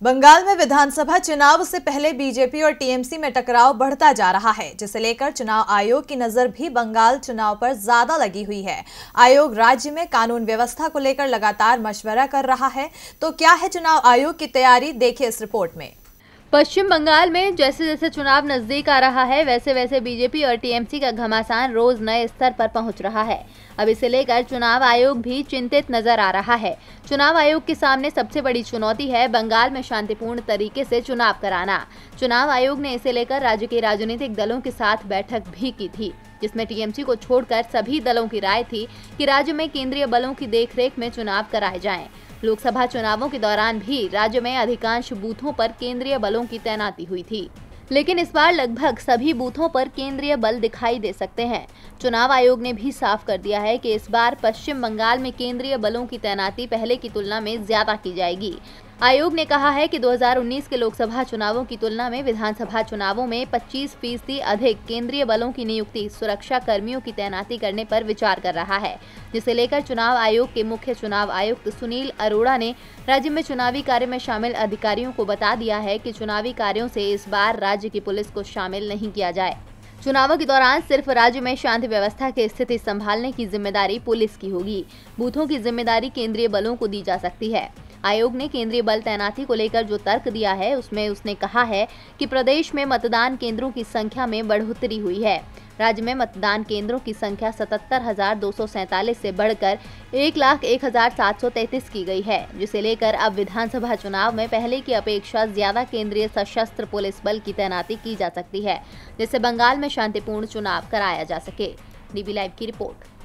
बंगाल में विधानसभा चुनाव से पहले बीजेपी और टीएमसी में टकराव बढ़ता जा रहा है, जिसे लेकर चुनाव आयोग की नजर भी बंगाल चुनाव पर ज्यादा लगी हुई है। आयोग राज्य में कानून व्यवस्था को लेकर लगातार मशवरा कर रहा है। तो क्या है चुनाव आयोग की तैयारी, देखिए इस रिपोर्ट में। पश्चिम बंगाल में जैसे जैसे चुनाव नजदीक आ रहा है, वैसे वैसे बीजेपी और टीएमसी का घमासान रोज नए स्तर पर पहुंच रहा है। अब इसे लेकर चुनाव आयोग भी चिंतित नजर आ रहा है। चुनाव आयोग के सामने सबसे बड़ी चुनौती है बंगाल में शांतिपूर्ण तरीके से चुनाव कराना। चुनाव आयोग ने इसे लेकर राज्य के राजनीतिक दलों के साथ बैठक भी की थी, जिसमें टीएमसी को छोड़कर सभी दलों की राय थी कि राज्य में केंद्रीय बलों की देखरेख में चुनाव कराए जाएं। लोकसभा चुनावों के दौरान भी राज्य में अधिकांश बूथों पर केंद्रीय बलों की तैनाती हुई थी, लेकिन इस बार लगभग सभी बूथों पर केंद्रीय बल दिखाई दे सकते हैं। चुनाव आयोग ने भी साफ कर दिया है कि इस बार पश्चिम बंगाल में केंद्रीय बलों की तैनाती पहले की तुलना में ज्यादा की जाएगी। आयोग ने कहा है कि 2019 के लोकसभा चुनावों की तुलना में विधानसभा चुनावों में 25% अधिक केंद्रीय बलों की नियुक्ति सुरक्षा कर्मियों की तैनाती करने पर विचार कर रहा है, जिसे लेकर चुनाव आयोग के मुख्य चुनाव आयुक्त सुनील अरोड़ा ने राज्य में चुनावी कार्य में शामिल अधिकारियों को बता दिया है कि चुनावी कार्यों से इस बार राज्य की पुलिस को शामिल नहीं किया जाए। चुनावों के दौरान सिर्फ राज्य में शांति व्यवस्था की स्थिति संभालने की जिम्मेदारी पुलिस की होगी। बूथों की जिम्मेदारी केंद्रीय बलों को दी जा सकती है। आयोग ने केंद्रीय बल तैनाती को लेकर जो तर्क दिया है, उसमें उसने कहा है कि प्रदेश में मतदान केंद्रों की संख्या में बढ़ोतरी हुई है। राज्य में मतदान केंद्रों की संख्या 77,247 से बढ़कर 1,01,733 की गई है, जिसे लेकर अब विधानसभा चुनाव में पहले की अपेक्षा ज्यादा केंद्रीय सशस्त्र पुलिस बल की तैनाती की जा सकती है, जिससे बंगाल में शांतिपूर्ण चुनाव कराया जा सके। डीबी लाइव की रिपोर्ट।